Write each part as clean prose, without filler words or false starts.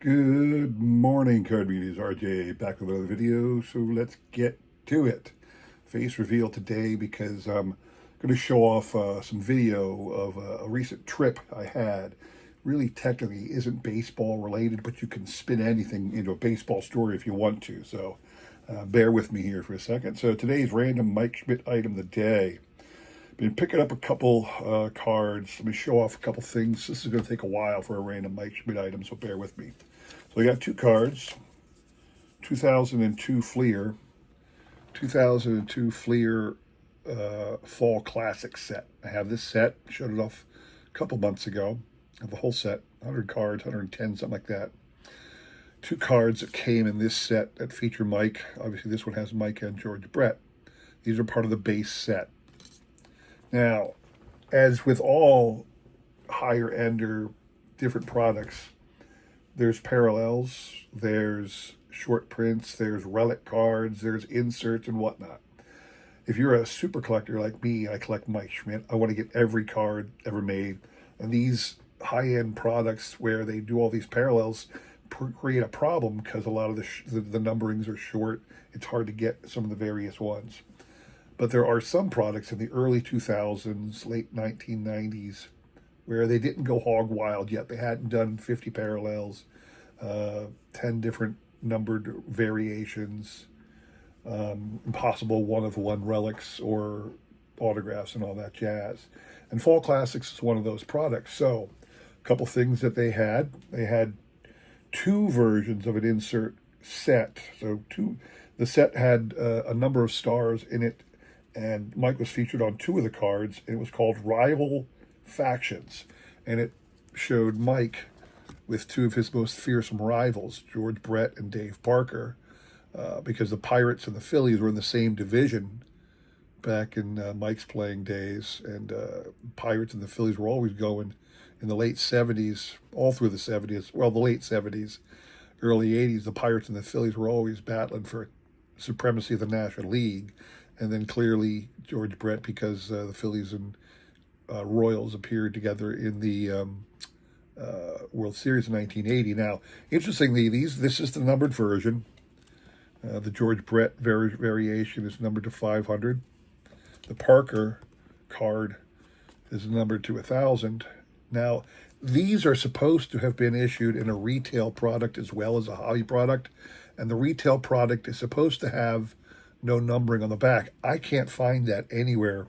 Good morning, Card Media. RJ back with another video, so let's get to it. Face reveal today because I'm going to show off some video of a recent trip I had. Really technically isn't baseball related, but you can spin anything into a baseball story if you want to, so bear with me here for a second. So today's random Mike Schmidt item of the day. Been picking up a couple cards. Let me show off a couple things. This is going to take a while for a random Mike Schmidt item, so bear with me. So I got two cards, 2002 Fleer, 2002 Fleer Fall Classic set. I have this set, showed it off a couple months ago. I have the whole set, 100 cards, 110, something like that. Two cards that came in this set that feature Mike. Obviously this one has Mike and George Brett. These are part of the base set. Now, as with all higher end or different products, there's parallels, there's short prints, there's relic cards, there's inserts and whatnot. If you're a super collector like me, I collect Mike Schmidt. I want to get every card ever made. And these high-end products where they do all these parallels create a problem because a lot of the numberings are short. It's hard to get some of the various ones. But there are some products in the early 2000s, late 1990s, where they didn't go hog wild yet. They hadn't done 50 parallels, 10 different numbered variations, impossible one-of-one relics or autographs and all that jazz. And Fall Classics is one of those products. So a couple things that they had. They had two versions of an insert set. The set had a number of stars in it, and Mike was featured on two of the cards. It was called Rival Factions, and it showed Mike with two of his most fearsome rivals, George Brett and Dave Parker, because the Pirates and the Phillies were in the same division back in Mike's playing days, and Pirates and the Phillies were always going in the late 70s, all through the 70s, well, the late 70s, early 80s, the Pirates and the Phillies were always battling for supremacy of the National League, and then clearly George Brett, because the Phillies and Royals appeared together in the World Series in 1980. Now, interestingly, this is the numbered version. The George Brett variation is numbered to 500. The Parker card is numbered to 1,000. Now, these are supposed to have been issued in a retail product as well as a hobby product, and the retail product is supposed to have no numbering on the back. I can't find that anywhere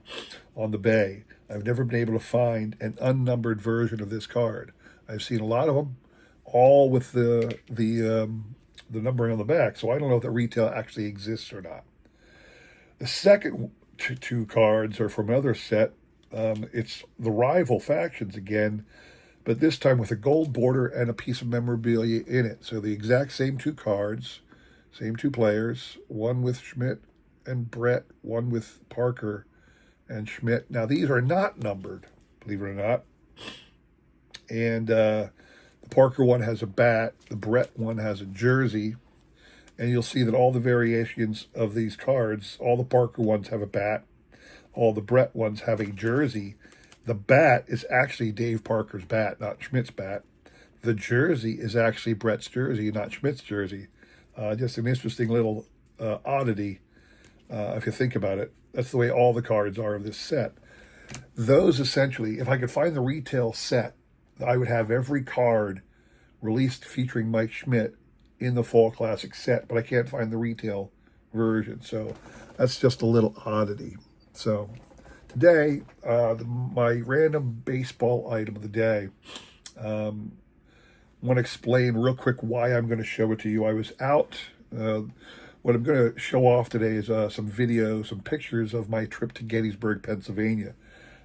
on the Bay. I've never been able to find an unnumbered version of this card. I've seen a lot of them, all with the numbering on the back. So I don't know if the retail actually exists or not. The second two cards are from another set. It's the Rival Factions again, but this time with a gold border and a piece of memorabilia in it. So the exact same two cards, same two players, one with Schmidt and Brett, one with Parker and Schmidt. Now, these are not numbered, believe it or not. And the Parker one has a bat, the Brett one has a jersey. And you'll see that all the variations of these cards, all the Parker ones have a bat, all the Brett ones have a jersey. The bat is actually Dave Parker's bat, not Schmidt's bat. The jersey is actually Brett's jersey, not Schmidt's jersey. Just an interesting little oddity, if you think about it. That's the way all the cards are of this set. Those essentially, if I could find the retail set, I would have every card released featuring Mike Schmidt in the Fall Classic set, but I can't find the retail version. So that's just a little oddity. So today, my random baseball item of the day. I want to explain real quick why I'm going to show it to you. I was out. What I'm going to show off today is some videos, some pictures of my trip to Gettysburg, Pennsylvania.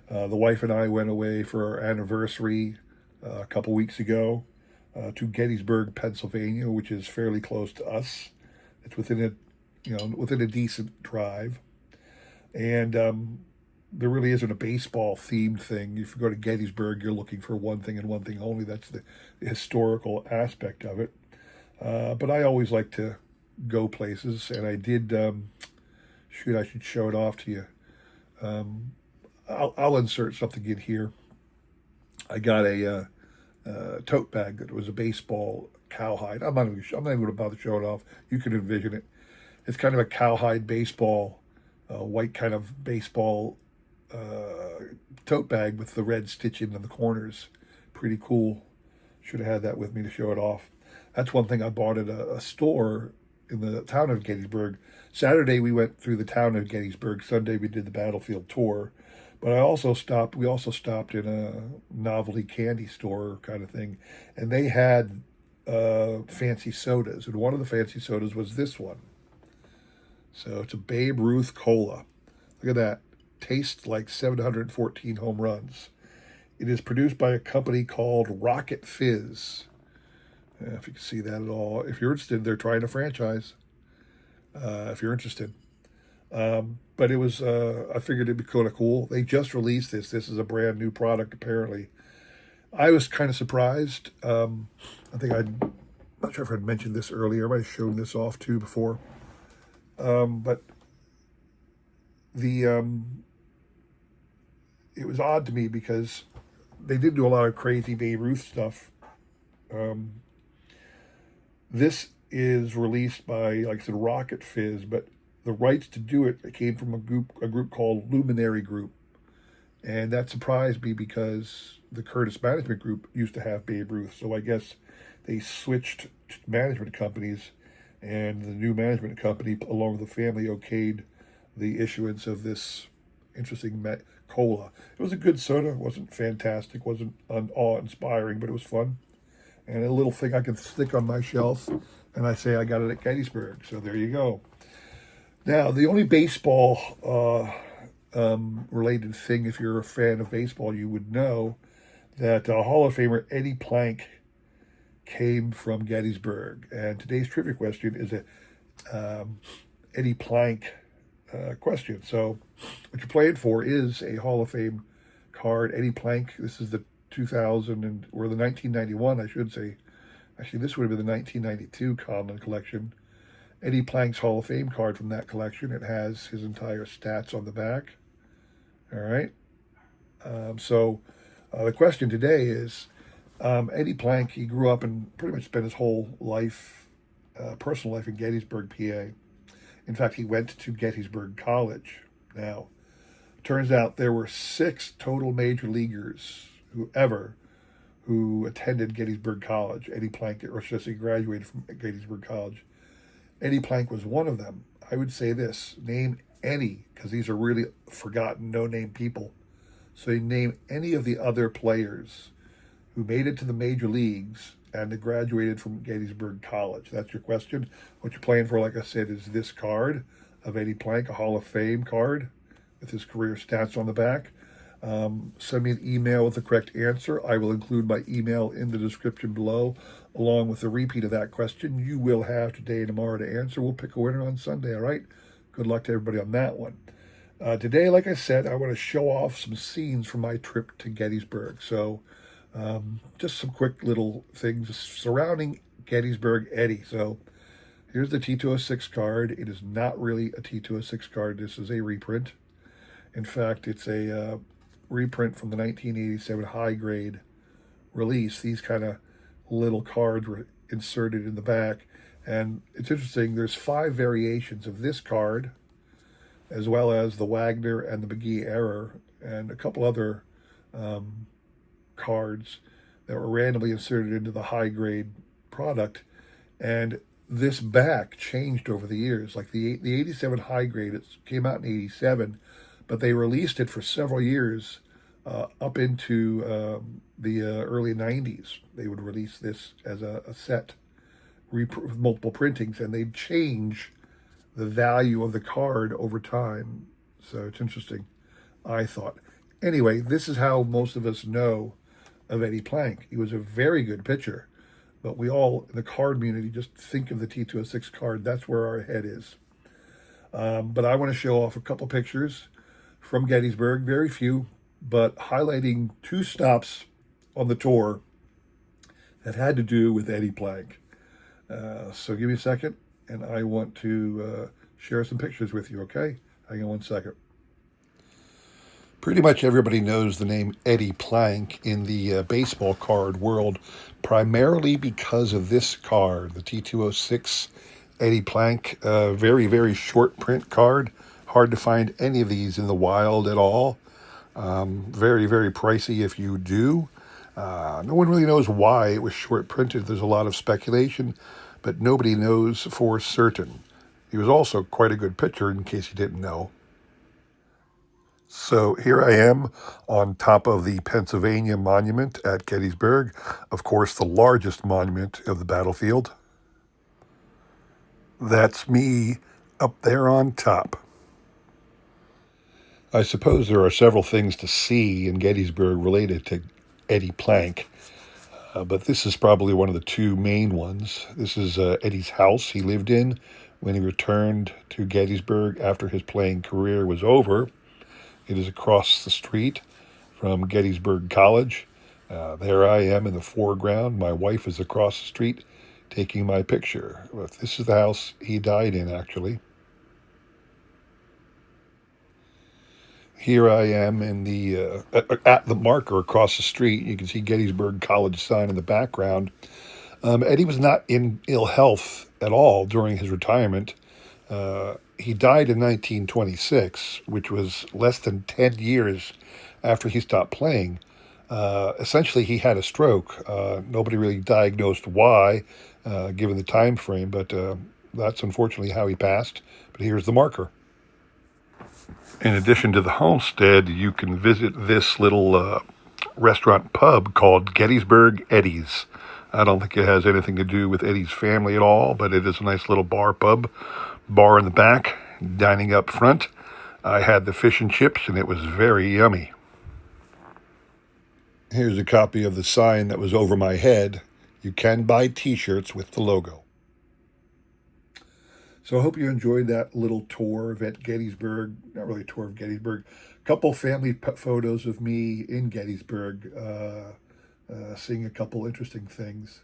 The wife and I went away for our anniversary a couple weeks ago to Gettysburg, Pennsylvania, which is fairly close to us. It's within a decent drive, and there really isn't a baseball themed thing. If you go to Gettysburg, you're looking for one thing and one thing only. That's the historical aspect of it. But I always like to go places, and I did. I should show it off to you. I'll insert something in here. I got a tote bag that was a baseball cowhide. I'm not even going to bother showing it off. You can envision it. It's kind of a cowhide baseball, white kind of baseball tote bag with the red stitching in the corners. Pretty cool. Should have had that with me to show it off. That's one thing I bought at a store in the town of Gettysburg. Saturday we went through the town of Gettysburg. Sunday we did the battlefield tour. But we also stopped in a novelty candy store kind of thing. And they had fancy sodas. And one of the fancy sodas was this one. So it's a Babe Ruth Cola. Look at that. Tastes like 714 home runs. It is produced by a company called Rocket Fizz. If you can see that at all. If you're interested, they're trying a franchise. If you're interested. But it was, I figured it'd be kind of cool. They just released this. This is a brand new product, apparently. I was kind of surprised. I'm not sure if I'd mentioned this earlier. I might have shown this off too before. But it was odd to me because they did do a lot of crazy Babe Ruth stuff. This is released by, like I said, Rocket Fizz, but the rights to do it came from a group called Luminary Group. And that surprised me because the Curtis Management Group used to have Babe Ruth. So I guess they switched management companies, and the new management company, along with the family, okayed the issuance of this interesting cola. It was a good soda. It wasn't fantastic, wasn't awe-inspiring, but it was fun. And a little thing I can stick on my shelf, and I say I got it at Gettysburg. So there you go. Now, the only baseball related thing, if you're a fan of baseball, you would know that Hall of Famer Eddie Plank came from Gettysburg. And today's trivia question is a Eddie Plank question. So what you're playing for is a Hall of Fame card. Eddie Plank, this is the 2000 or the 1991, I should say. Actually, this would have been the 1992 Conlon collection. Eddie Plank's Hall of Fame card from that collection. It has his entire stats on the back. All right. So the question today is, Eddie Plank, he grew up and pretty much spent his whole life, personal life in Gettysburg, PA. In fact, he went to Gettysburg College. Now, turns out there were 6 total major leaguers who attended Gettysburg College. Eddie Plank, or should I say graduated from Gettysburg College. Eddie Plank was one of them. I would say this, name any, because these are really forgotten, no-name people. So you name any of the other players who made it to the major leagues and they graduated from Gettysburg College. That's your question. What you're playing for, like I said, is this card of Eddie Plank, a Hall of Fame card with his career stats on the back. Send me an email with the correct answer. I will include my email in the description below, along with a repeat of that question. You will have today and tomorrow to answer. We'll pick a winner on Sunday, all right? Good luck to everybody on that one. Today, like I said, I want to show off some scenes from my trip to Gettysburg. So just some quick little things surrounding Gettysburg Eddie. So here's the T206 card. It is not really a T206 card. This is a reprint. In fact, it's a reprint from the 1987 high grade release. These kind of little cards were inserted in the back. And it's interesting, there's 5 variations of this card, as well as the Wagner and the McGee error, and a couple other cards that were randomly inserted into the high grade product. And this back changed over the years. Like the 87 high grade, it came out in 87, but they released it for several years up into the early 90s. They would release this as a set with multiple printings, and they'd change the value of the card over time. So it's interesting, I thought. Anyway, this is how most of us know of Eddie Plank. He was a very good pitcher, but we all in the card community just think of the T206 card. That's where our head is. But I want to show off a couple pictures from Gettysburg, very few, but highlighting 2 stops on the tour that had to do with Eddie Plank. So give me a second, and I want to share some pictures with you, okay? Hang on one second. Pretty much everybody knows the name Eddie Plank in the baseball card world, primarily because of this card, the T206 Eddie Plank. Very, very short print card. Hard to find any of these in the wild at all. Very, very pricey if you do. No one really knows why it was short printed. There's a lot of speculation, but nobody knows for certain. He was also quite a good pitcher, in case you didn't know. So here I am on top of the Pennsylvania Monument at Gettysburg, of course, the largest monument of the battlefield. That's me up there on top. I suppose there are several things to see in Gettysburg related to Eddie Plank, but this is probably one of the two main ones. This is Eddie's house he lived in when he returned to Gettysburg after his playing career was over. It is across the street from Gettysburg College. There I am in the foreground. My wife is across the street taking my picture. This is the house he died in, actually. Here I am in the at the marker across the street. You can see Gettysburg College sign in the background. Eddie was not in ill health at all during his retirement. He died in 1926, which was less than 10 years after he stopped playing. Essentially, he had a stroke. Nobody really diagnosed why, given the time frame, but that's unfortunately how he passed. But here's the marker. In addition to the homestead, you can visit this little restaurant pub called Gettysburg Eddie's. I don't think it has anything to do with Eddie's family at all, but it is a nice little pub. Bar in the back, dining up front. I had the fish and chips, and it was very yummy. Here's a copy of the sign that was over my head. You can buy t-shirts with the logo. So I hope you enjoyed that little tour of Gettysburg. Not really a tour of Gettysburg. A couple family photos of me in Gettysburg, seeing a couple interesting things.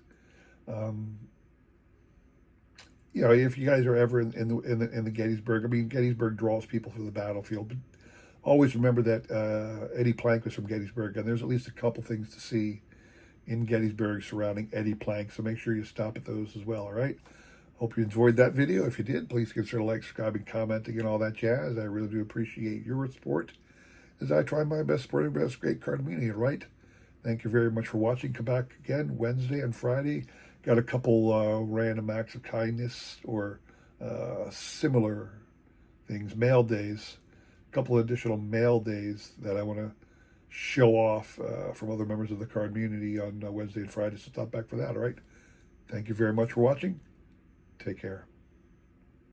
If you guys are ever in the Gettysburg, I mean, Gettysburg draws people to the battlefield, but always remember that Eddie Plank was from Gettysburg, and there's at least a couple things to see in Gettysburg surrounding Eddie Plank, so make sure you stop at those as well, all right? Hope you enjoyed that video. If you did, please consider like, subscribing, commenting, and all that jazz. I really do appreciate your support as I try my best supporting this great card community, all right? Thank you very much for watching. Come back again Wednesday and Friday. Got a couple random acts of kindness or similar things, mail days, a couple additional mail days that I want to show off from other members of the card community on Wednesday and Friday, so stop back for that, all right? Thank you very much for watching. Take care.